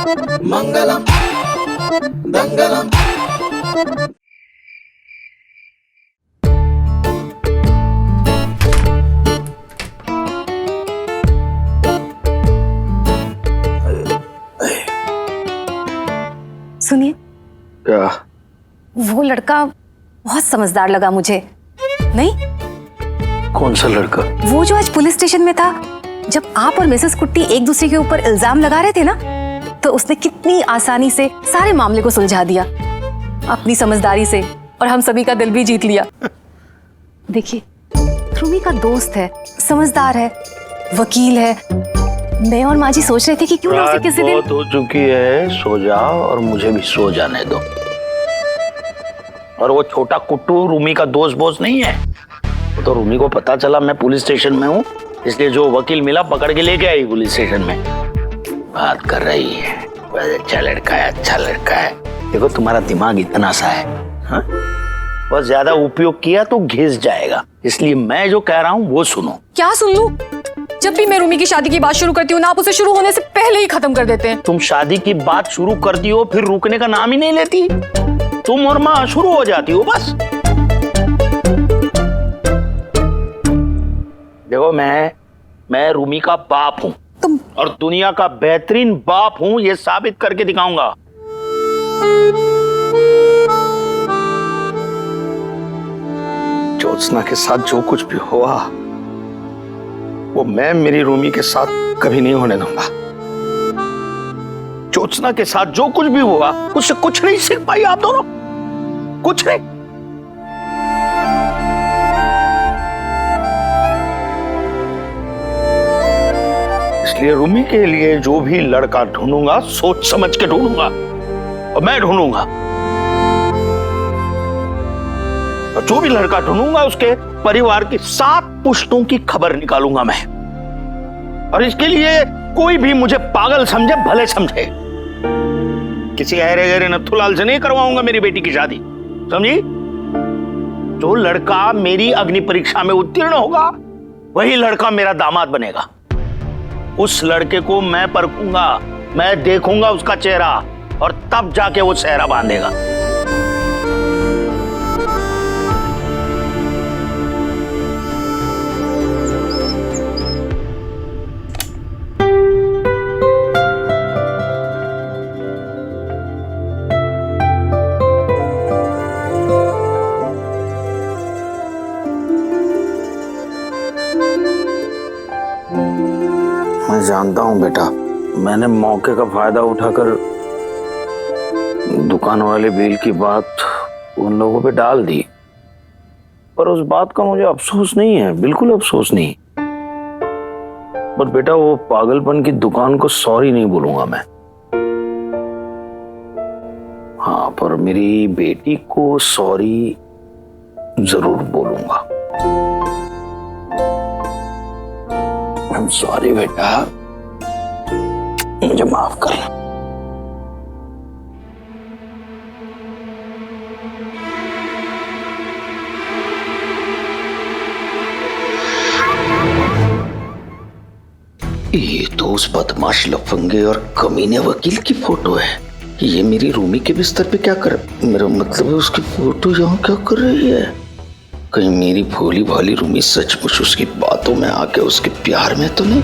मंगलम मंगलम। सुनिए, क्या? वो लड़का बहुत समझदार लगा मुझे। नहीं, कौन सा लड़का? वो जो आज पुलिस स्टेशन में था, जब आप और मिसेस कुट्टी एक दूसरे के ऊपर इल्जाम लगा रहे थे ना, तो उसने कितनी आसानी से सारे मामले को सुलझा दिया अपनी समझदारी से, और हम सभी का दिल भी जीत लिया। देखिए, रूमी का दोस्त है, समझदार है, वकील है। मैं और माँ जी सोच रहे थे कि क्यों ना उसे किसी दिन। बहुत हो चुकी है, सो जाओ और मुझे भी सो जाने दो। और वो छोटा कुट्टू रूमी का दोस्त बोस्त नहीं है। वो तो रूमी को पता चला मैं पुलिस स्टेशन में हूँ, इसलिए जो वकील मिला पकड़ के लेके आई पुलिस स्टेशन में। बात कर रही है, अच्छा लड़का है, अच्छा लड़का है। देखो तुम्हारा दिमाग इतना सा है, हाँ? बहुत ज्यादा उपयोग किया तो घिस जाएगा, इसलिए मैं जो कह रहा हूँ वो सुनो। क्या सुन लूं? जब भी मैं रूमी की शादी की बात शुरू करती हूँ ना, आप उसे शुरू होने से पहले ही खत्म कर देते हैं। तुम शादी की बात शुरू करती हो, फिर रुकने का नाम ही नहीं लेती। तुम और माँ शुरू हो जाती हो बस। देखो, मैं रूमी का बाप हूँ और दुनिया का बेहतरीन बाप हूँ, ये साबित करके दिखाऊंगा। ज्योत्सना के साथ जो कुछ भी हुआ वो मैं मेरी रूमी के साथ कभी नहीं होने दूंगा। ज्योत्सना के साथ जो कुछ भी हुआ उससे कुछ नहीं सीख पाई आप दोनों, कुछ नहीं। इसलिए रूमी के लिए जो भी लड़का ढूंढूंगा सोच समझ के ढूंढूंगा, और मैं ढूंढूंगा। और जो भी लड़का ढूंढूंगा उसके परिवार की 7 पुश्तों की खबर निकालूंगा मैं। और इसके लिए कोई भी मुझे पागल समझे भले समझे, किसी अहरे गहरे नथुलाल से नहीं करवाऊंगा मेरी बेटी की शादी, समझी? जो लड़का मेरी अग्नि परीक्षा में उत्तीर्ण होगा वही लड़का मेरा दामाद बनेगा। उस लड़के को मैं परखूंगा, मैं देखूंगा उसका चेहरा, और तब जाके वो सेहरा बांधेगा। मैं जानता हूं बेटा, मैंने मौके का फायदा उठाकर दुकान वाले बिल की बात उन लोगों पे डाल दी, पर उस बात का मुझे अफसोस नहीं है, बिल्कुल अफसोस नहीं। पर बेटा, वो पागलपन की दुकान को सॉरी नहीं बोलूंगा मैं। हाँ, पर मेरी बेटी को सॉरी जरूर बोलूंगा। I'm sorry बेटा, मुझे माफ करना। ये तो उस बदमाश लफंगे और कमीने वकील की फोटो है। ये मेरी रूमी के बिस्तर पे क्या कर, मेरा मतलब है उसकी फोटो यहाँ क्या कर रही है? कहीं मेरी भोली भाली रूमी सचमुच उसकी बातों में आके उसके प्यार में तो नहीं?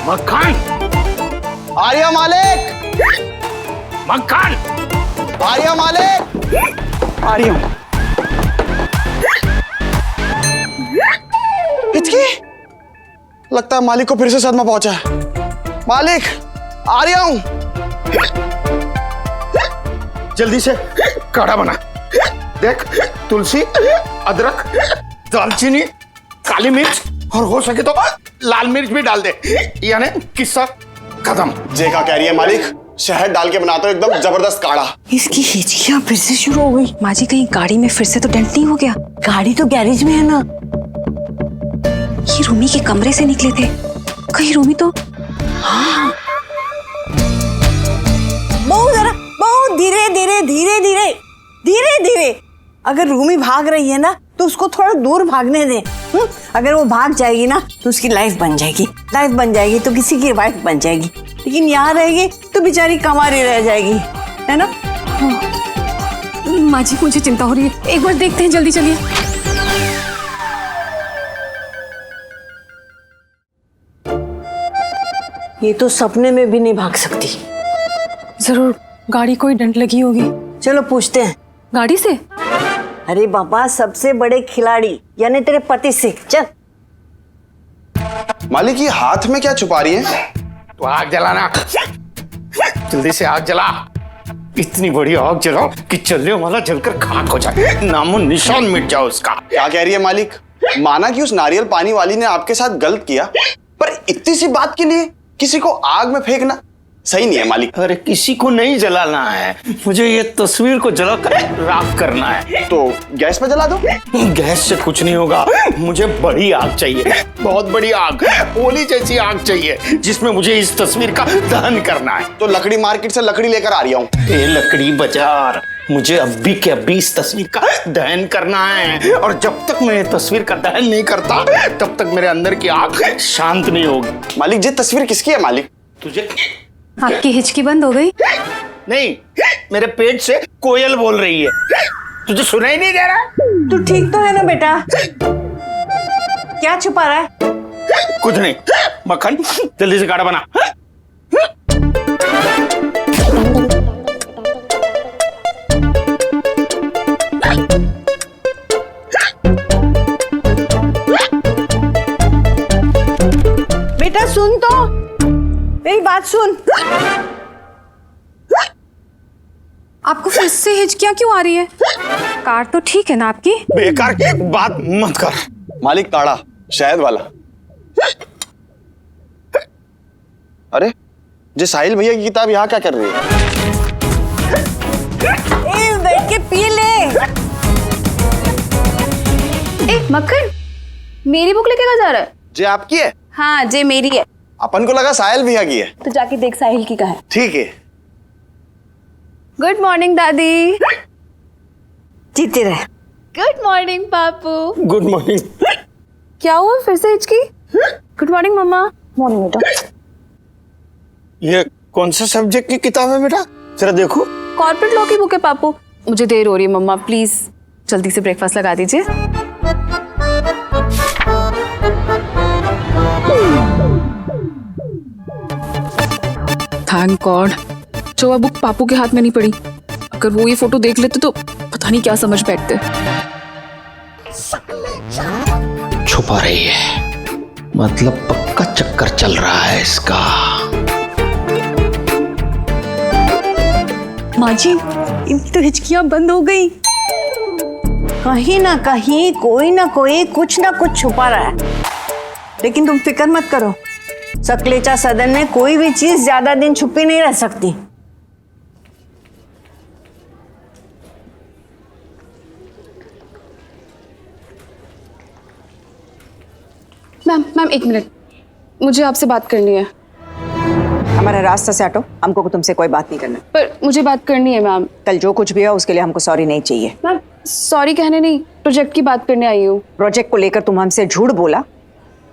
मक्खन! आर्या मालिक! मक्खन! आर्या मालिक! आर्या! इतकी? लगता है मालिक को फिर से सदमा पहुंचा है। मालिक, आ रहा हूं। जल्दी से काढ़ा बना। देख, तुलसी, अदरक, दालचीनी, काली मिर्च और हो सके तो लाल मिर्च भी डाल दे। यानी किस्सा खत्म। जेका कह रही है मालिक, शहद डाल के बनाता हूं एकदम जबरदस्त काढ़ा। इसकी हिचकियां फिर से शुरू हो गई। माँ जी, कहीं गाड़ी में फिर से तो डेंट नहीं हो गया? गाड़ी तो गैरेज में है ना। ये रूमी के कमरे से निकले थे, कहीं रूमी तो। हाँ, बहुत धीरे धीरे धीरे धीरे धीरे धीरे। अगर रूमी भाग रही है ना तो उसको थोड़ा दूर भागने दे। अगर वो भाग जाएगी ना तो उसकी लाइफ बन जाएगी तो किसी की वाइफ बन जाएगी, लेकिन यहाँ रहेगी तो बेचारी कमारी रह जाएगी, है ना। माँ जी मुझे चिंता हो रही है, एक बार देखते हैं, जल्दी चलिए। ये तो सपने में भी नहीं भाग सकती। जरूर गाड़ी कोई डंड लगी होगी। चलो पूछते हैं। गाड़ी से? अरे बाबा, सबसे बड़े खिलाड़ी यानी तेरे पति से। चल। मालिक ये हाथ में क्या छुपा रही है? तो आग जलाना, जल्दी से आग जला। इतनी बड़ी आग जलाओ कि चलने वाला जलकर खाक हो जाए, नामो निशान मिट जाओ उसका। क्या कह रही है मालिक? माना कि उस नारियल पानी वाली ने आपके साथ गलत किया, पर इतनी सी बात के लिए किसी को आग में फेंकना सही नहीं है मालिक। अरे किसी को नहीं जलाना है, मुझे ये तस्वीर को जलाकर राख करना है। तो गैस पे जला दो। गैस से कुछ नहीं होगा, मुझे बड़ी आग चाहिए, बहुत बड़ी आग, ओली जैसी आग चाहिए, जिसमें मुझे इस तस्वीर का दहन करना है। तो लकड़ी मार्केट से लकड़ी लेकर आ रही हूँ। ये लकड़ी बाजार, मुझे अभी के अभी इस तस्वीर का दहन करना है, और जब तक मैं ये तस्वीर का दहन नहीं करता तब तक मेरे अंदर की आग शांत नहीं होगी। मालिक ये तस्वीर किसकी है मालिक? तुझे आपकी हिचकी बंद हो गई? नहीं, मेरे पेट से कोयल बोल रही है, तुझे सुनाई नहीं दे रहा? तू ठीक तो है ना बेटा? क्या छुपा रहा है? कुछ नहीं। मक्खन जल्दी से काढ़ा बना। बेटा सुन तो, मेरी बात सुन। आपको फिर से हिचकियां क्यों आ रही है? कार तो ठीक है ना आपकी? बेकार की बात मत कर। मालिक काढ़ा शहद वाला। अरे जे साहिल भैया की किताब यहाँ क्या कर रही है? बैठ के पी ले। ए मक्खन, मेरी बुक लेके कहाँ जा रहा है? जे आपकी है? हाँ जे मेरी है। अपन को लगा साहिल भैया की है। तो जाके देख साहिल की कहाँ है। ठीक है। गुड मॉर्निंग दादी। जीते रहे। Good morning Papu. Good morning. क्या हुआ फिर से हिचकी? गुड मॉर्निंग मम्मा। मॉर्निंग बेटा। ये कौन सा सब्जेक्ट की किताब है बेटा, जरा देखो। कॉर्पोरेट लॉ की बुक है पापू। मुझे देर हो रही है मम्मा, प्लीज जल्दी से ब्रेकफास्ट लगा दीजिए। थैंक गॉड जो वह बुक पापू के हाथ में नहीं पड़ी। अगर वो ये फोटो देख लेते तो पता नहीं क्या समझ बैठते। छुपा रही है, मतलब पक्का चक्कर चल रहा है इसका। माँ जी इनकी तो हिचकियां बंद हो गई। कहीं ना कहीं कोई ना कोई कुछ ना कुछ छुपा रहा है, लेकिन तुम फिक्र मत करो, सकलेचा सदन में कोई भी चीज ज्यादा दिन छुपी नहीं रह सकती। मैम एक मिनट, मुझे आपसे बात करनी है। हमारा रास्ता से हटो, हमको तुमसे कोई बात नहीं करना। पर मुझे बात करनी है मैम। कल जो कुछ भी हो उसके लिए हमको सॉरी नहीं चाहिए। मैम सॉरी कहने नहीं, प्रोजेक्ट की बात करने आई हूँ। प्रोजेक्ट को लेकर तुम हमसे झूठ बोला,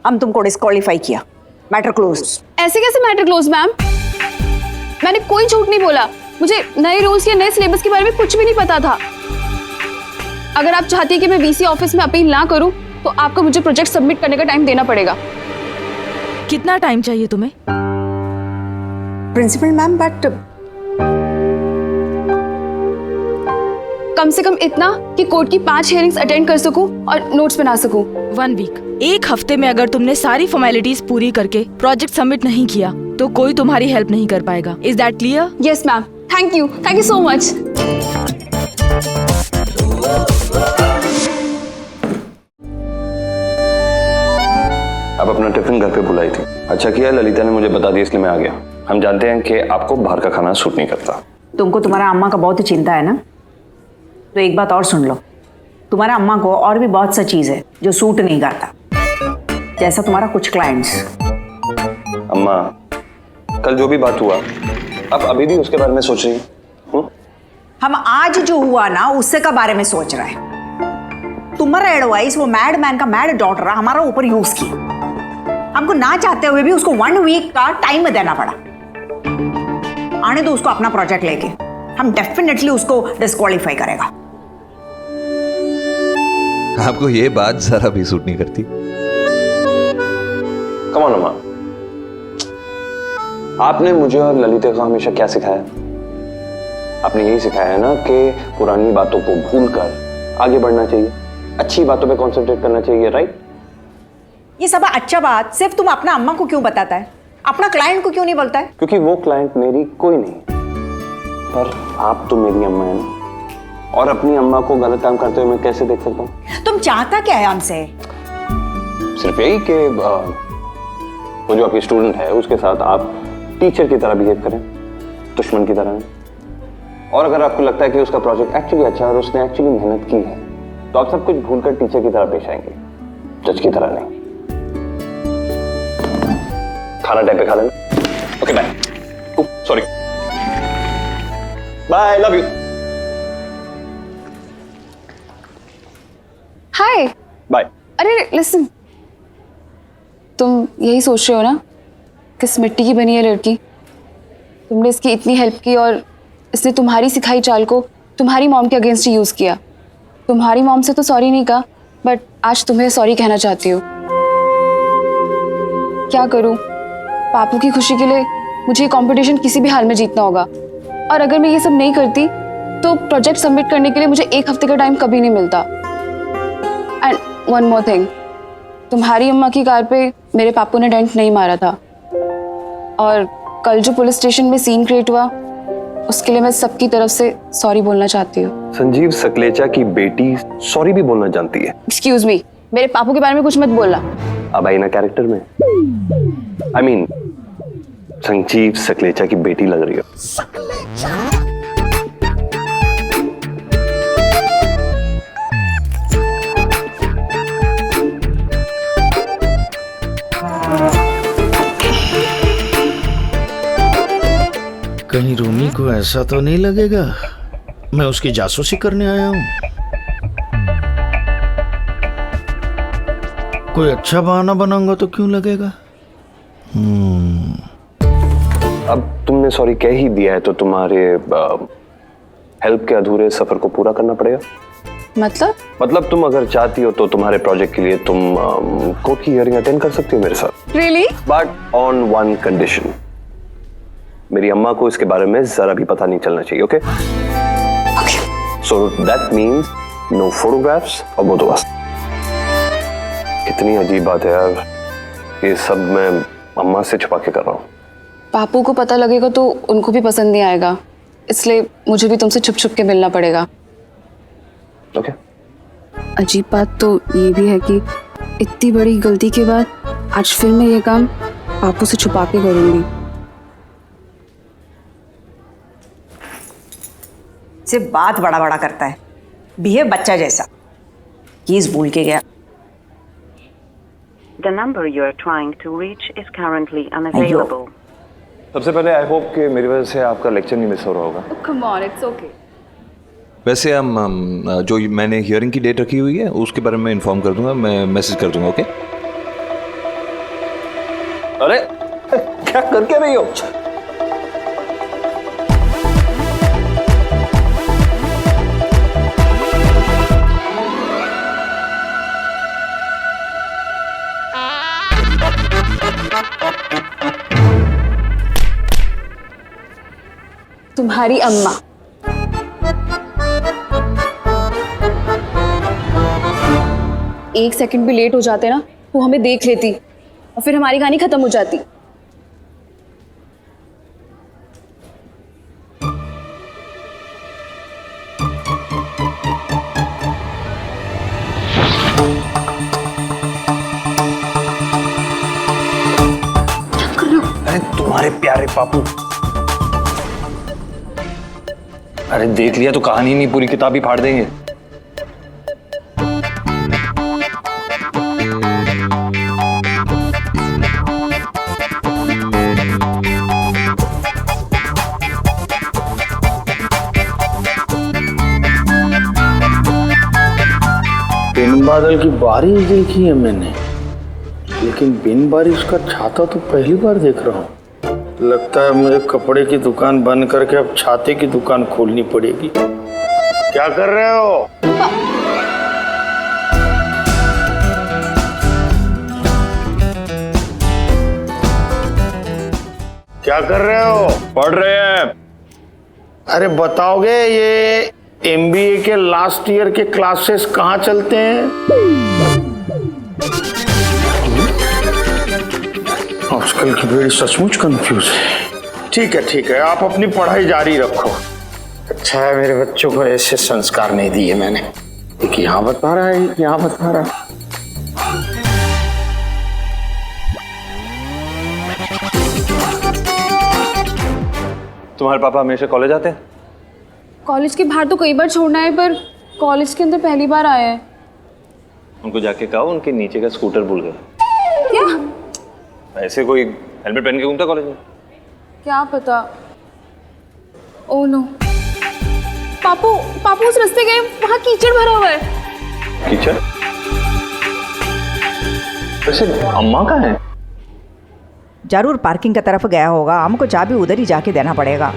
हम तुमको डिस्क्वालीफाई किया, मैटर क्लोज। ऐसे कैसे मैटर क्लोज मैम? मैंने कोई झूठ नहीं बोला, मुझे नए रूल्स या नए सिलेबस के बारे में कुछ भी नहीं पता था। अगर आप चाहती है कि मैं वीसी ऑफिस में अपील ना करूं तो आपको मुझे प्रोजेक्ट सबमिट करने का टाइम देना पड़ेगा। कितना टाइम चाहिए तुम्हें? प्रिंसिपल मैम, बट कम से कम इतना कि कोर्ट की 5 हियरिंग्स अटेंड कर सकूं और नोट्स बना सकूं। 1 वीक, 1 हफ्ते में अगर तुमने सारी फॉर्मेलिटीज पूरी करके प्रोजेक्ट सबमिट नहीं किया तो कोई तुम्हारी हेल्प नहीं कर पाएगा। Is that clear? Yes ma'am, thank you so much. आप अपना टिफिन घर पे बुलाई थी, अच्छा किया ललिता ने मुझे बता दिया, इसलिए मैं आ गया। हम जानते हैं कि आपको बाहर का खाना सूट नहीं करता। तुमको तुम्हारा अम्मा का बहुत ही चिंता है ना, तो एक बात और सुन लो, तुम्हारा अम्मा को और भी बहुत सा चीज है जो सूट नहीं करता, जैसा तुम्हारा कुछ क्लाइंट्स। अम्मा, कल जो भी बात हुआ आप अभी भी उसके बारे में सोच रही हैं? हम आज जो हुआ ना उससे का बारे में सोच रहे हैं। तुम्हारा एडवाइस वो मैड मैन का मैड डॉटर हमारा ऊपर यूज की, हमको ना चाहते हुए भी उसको 1 वीक का टाइम देना पड़ा। आने दो उसको अपना प्रोजेक्ट लेके, हम डेफिनेटली उसको डिस्क्वालीफाई करेगा। आपको ये बात जरा भी सूट नहीं करती। कम ऑन अम्मा, आपने मुझे और ललिता को हमेशा क्या सिखाया? आपने यही सिखाया है ना कि पुरानी बातों को भूलकर आगे बढ़ना चाहिए, अच्छी बातों पे कंसंट्रेट करना चाहिए, राइट? ये सब अच्छा बात सिर्फ तुम अपना अम्मा को क्यों बताता है, अपना क्लाइंट को क्यों नहीं बोलता है? क्योंकि वो क्लाइंट मेरी कोई नहीं, पर आप तो मेरी अम्मा है ना, और अपनी अम्मा को गलत काम करते हुए मैं कैसे देख सकता हूँ? तुम चाहता क्या है हमसे? सिर्फ यही कि वो जो आपकी स्टूडेंट है उसके साथ आप टीचर की तरह बिहेव करें, दुश्मन की तरह नहीं। और अगर आपको लगता है कि उसका प्रोजेक्ट एक्चुअली अच्छा है और उसने एक्चुअली मेहनत की है, तो आप सब कुछ भूलकर टीचर की तरह पेश आएंगे, जज की तरह नहीं। खाना टाइम पे खा लेना। Okay bye. Sorry, bye, love you, hi. Bye. अरे लिसन, तुम यही सोच रहे हो ना किस मिट्टी की बनी है लड़की? तुमने इसकी इतनी हेल्प की और इसने तुम्हारी सिखाई चाल को तुम्हारी मॉम के अगेंस्ट ही यूज़ किया। तुम्हारी मॉम से तो सॉरी नहीं कहा, बट आज तुम्हें सॉरी कहना चाहती हूँ। क्या करूँ, पापू की खुशी के लिए मुझे ये कंपटीशन किसी भी हाल में जीतना होगा, और अगर मैं ये सब नहीं करती तो प्रोजेक्ट सबमिट करने के लिए मुझे 1 हफ्ते का टाइम कभी नहीं मिलता। एंड वन मोर थिंग, तुम्हारी अम्मा की कार पे मेरे पापू ने डेंट नहीं मारा था, और कल जो पुलिस स्टेशन में सीन क्रिएट हुआ उसके लिए मैं सबकी तरफ से सॉरी बोलना चाहती हूँ। संजीव सकलेचा की बेटी सॉरी भी बोलना जानती है? एक्सक्यूज मी, मेरे पापू के बारे में कुछ मत बोलना। अब आई ना कैरेक्टर में। आई मीन संजीव सकलेचा की बेटी लग रही हो। कहीं रूमी को ऐसा तो नहीं लगेगा मैं उसकी जासूसी करने आया हूँ? कोई अच्छा बहाना बनाऊंगा तो क्यों लगेगा? अब तुमने सॉरी कह ही दिया है तो तुम्हारे हेल्प के अधूरे सफर को पूरा करना पड़ेगा। मतलब तुम अगर चाहती हो तो तुम्हारे प्रोजेक्ट के लिए तुम कोर्ट की हियरिंग अटेंड कर सकती हो मेरे साथ। Really? But on one condition, मेरी अम्मा को इसके बारे में जरा भी पता नहीं चलना चाहिए। Okay? So that means no photographs और बोथ ऑफ अस। कितनी अजीब बात है यार, ये सब मैं अम्मा से छुपा के कर रहा हूँ। पापू को पता लगेगा तो उनको भी पसंद नहीं आएगा, इसलिए मुझे भी तुमसे छुप छुप के मिलना पड़ेगा। ओके? अजीब बात तो ये भी है कि इतनी बड़ी गलती के बाद आज फिर मैं ये काम पापू से छुपा के करूंगी। सिर्फ बात बड़ा बड़ा करता है, बिहेव बच्चा जैसा। कीज भूल के गया। The number you are trying to reach is currently unavailable. सबसे पहले आई होप कि मेरी वजह से आपका लेक्चर नहीं मिस हो रहा होगा। Come on, it's okay. वैसे हम जो मैंने हियरिंग की डेट रखी हुई है उसके बारे में इन्फॉर्म कर दूंगा, मैं मैसेज कर दूंगा। ओके? अरे क्या कर क्या रही हो? तुम्हारी अम्मा। एक सेकंड भी लेट हो जाते ना वो हमें देख लेती और फिर हमारी कहानी खत्म हो जाती। अरे तुम्हारे प्यारे पापू, अरे देख लिया तो कहानी नहीं, पूरी किताब ही फाड़ देंगे। बम बादल की बारिश देखी है मैंने, लेकिन बिन बारिश का छाता तो पहली बार देख रहा हूँ। लगता है मुझे कपड़े की दुकान बंद करके अब छाते की दुकान खोलनी पड़ेगी। क्या कर रहे हो? क्या कर रहे हो? पढ़ रहे हैं। अरे बताओगे ये एमबीए के लास्ट ईयर के क्लासेस कहाँ चलते हैं? आजकल की बेड़ी सचमुच कंफ्यूज है। ठीक है, आप अपनी पढ़ाई जारी रखो। अच्छा है मेरे बच्चों को ऐसे संस्कार नहीं दिए मैंने। एक यहाँ बता रहा है, यहाँ बता रहा है। तुम्हारे पापा हमेशा कॉलेज आते हैं? कॉलेज के बाहर तो कई बार छोड़ना है, पर कॉलेज के अंदर पहली बार आया है। उनको जाके कहो उनके नीचे का स्कूटर भूल गए। क्या? ऐसे कोई हेलमेट पहन के घूमता कॉलेज में? क्या पता। Oh no. पापू उस रास्ते गए, वहाँ कीचड़ भरा हुआ है। कीचड़? वैसे अम्मा कहाँ है? जरूर पार्किंग की तरफ गया होगा, हमको चाबी उधर ही जाके देना पड़ेगा।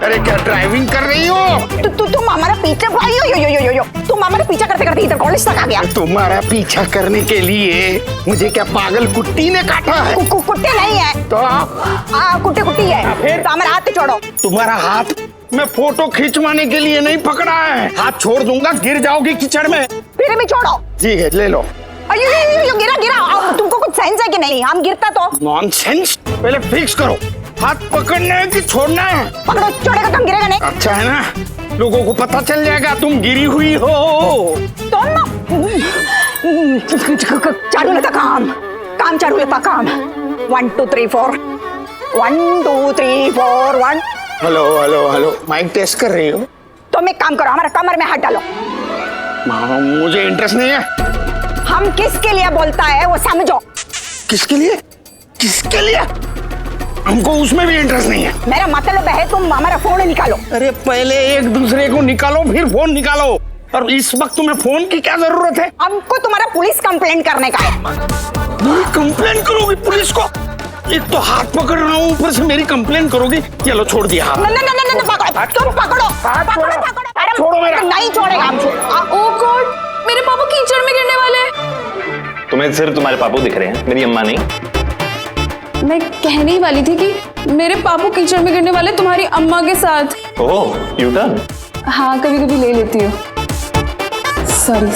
अरे क्या ड्राइविंग कर रही हो? तुम हमारा पीछे तुम हमारा पीछा करते करते इधर कॉलेज तक आ गया। तुम्हारा पीछा करने के लिए मुझे क्या पागल कुत्ती ने काटा है? कुत्ते नहीं है तो कुट्टी है। फिर तो हमारा हाथ छोड़ो। तुम्हारा हाथ मैं फोटो खिंचवाने के लिए नहीं पकड़ा है। हाथ छोड़ दूंगा, गिर जाओगी कीचड़ में। फिर भी छोड़ो। ठीक है, ले लो। गिरा। तुमको कुछ सेंस है कि नहीं? हम गिरता तो। नॉनसेंस। पहले फिक्स करो, हाथ पकड़ना है कि छोड़ना है? पकड़ो, छोड़ेगा तुम गिरेगा नहीं। अच्छा है ना, लोगों को पता चल जाएगा तुम गिरी हुई हो। चालू लेता काम चालू लेता काम। 1 2 3 4 1 2 3 4 1। हेलो, माइक टेस्ट कर रही हो? तुम एक काम करो, हमारा कमर में हाथ डालो। मुझे इंटरेस्ट नहीं है। हम किसके लिए बोलता है वो समझो। किसके लिए? हमको उसमें भी इंटरेस्ट नहीं है। मेरा मतलब है तुम हमारा फोन निकालो। अरे पहले एक दूसरे को निकालो, फिर फोन निकालो। और इस वक्त तुम्हें फोन की क्या जरूरत है? हमको तुम्हारा पुलिस कंप्लेंट करने का है। कंप्लेंट करोगी पुलिस को? एक तो हाथ पकड़ रहा हूँ, ऊपर से मेरी कंप्लेंट करोगी? चलो छोड़ दिया हाथ। नहीं, तुम पकड़ो। छोड़ो मेरा। नहीं छोड़ेगा हम। ओह गॉड, मेरे पापा कीचड़ में गिरने वाले हैं। तुम्हें सिर्फ तुम्हारे पापा दिख रहे हैं, मेरी अम्मा नहीं। मैं कहने ही वाली थी कि मेरे पापू कीचड़ में गिरने वाले तुम्हारी अम्मा के साथ। ओह, यू टर्न। हाँ, कभी कभी ले लेती हूँ। सॉरी।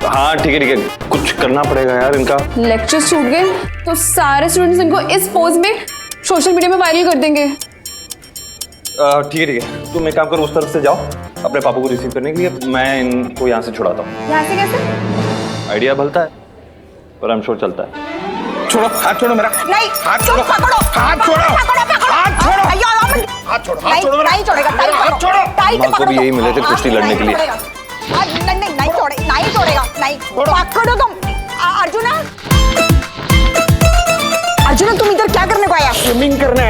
हाँ ठीक है, कुछ करना पड़ेगा यार इनका। लेक्चर्स छूट गए तो सारे स्टूडेंट्स इनको इस पोज में सोशल मीडिया में वायरल कर देंगे। ठीक है, तुम एक काम करो, उस तरफ से जाओ अपने पापा को रिसीव करने के लिए। मैं इनको यहाँ से छुड़ाता हूँ। यहाँ से कैसे? आइडिया भलता है पर आई एम श्योर चलता है। छोड़ो, हाथ छोड़ो मेरा। नहीं, हाथ तुम छोड़ो। पकड़ो। हाथ छोड़ो। हाथ छोड़ो। हाथ छोड़ो। नहीं छोड़ेगा। हाथ छोड़ो। अम्मा को भी यही मिले थे कुश्ती लड़ने के लिए। नहीं छोड़ेगा। नहीं पकड़ो तुम। अर्जुना, तुम इधर क्या करने को आया? स्विमिंग करने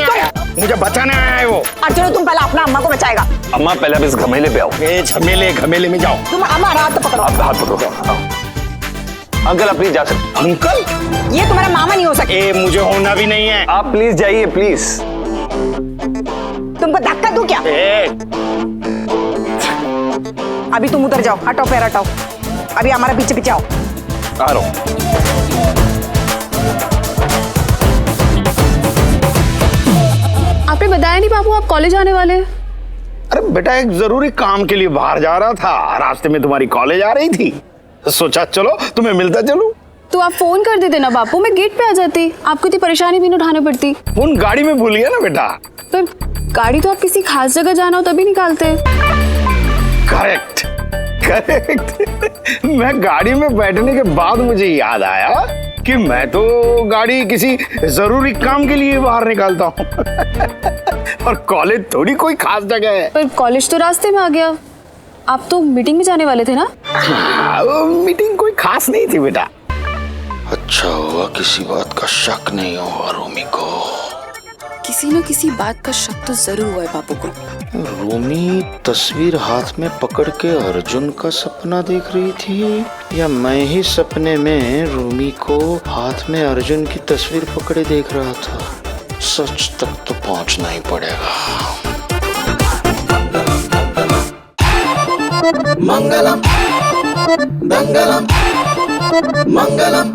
आया। मुझे बचाने आया है वो। अर्जुना, तुम पहले अपना अम्मा को बचाएगा। अम्मा पहले अब इस घमेले पे आओ। झमेले में जाओ। तुम हमारा हाथ पकड़ो। आप हाथ पकड़ो। अंकल आप प्लीज जा सकते। अंकल? ये तुम्हारा मामा नहीं हो सकता। मुझे होना भी नहीं है। आप प्लीज जाइए, प्लीज। तुमको धक्का दूं क्या? अभी तुम उधर जाओ, हटाओ पैर हटाओ। अभी हमारा पीछे आओ। आ रहा हूं। आपने बताया नहीं बाबू आप कॉलेज आने वाले हैं? अरे बेटा, एक जरूरी काम के लिए बाहर जा रहा था, रास्ते में तुम्हारी कॉलेज आ रही थी, सोचा चलो तुम्हें मिलता चलूं। तो आप फोन कर देते ना बापू, मैं गेट पे आ जाती, आपको इतनी परेशानी भी नहीं उठानी पड़ती। फोन गाड़ी में भूल गया ना बेटा। पर गाड़ी तो आप किसी खास जगह जाना हो तभी निकालते। करेक्ट। मैं गाड़ी में बैठने के बाद मुझे याद आया कि मैं तो गाड़ी किसी जरूरी काम के लिए बाहर निकालता हूँ। और कॉलेज थोड़ी कोई खास जगह है। पर कॉलेज तो रास्ते में आ गया। आप तो मीटिंग में जाने वाले थे ना? वो मीटिंग कोई खास नहीं थी बेटा। अच्छा हुआ किसी बात का शक नहीं हुआ रूमी को। किसी न किसी बात का शक तो जरूर हुआ है पापू को। रूमी तस्वीर हाथ में पकड़ के अर्जुन का सपना देख रही थी, या मैं ही सपने में रूमी को हाथ में अर्जुन की तस्वीर पकड़े देख रहा था? सच तक तो पहुंचना ही पड़ेगा। मंगलम दंगलम मंगलम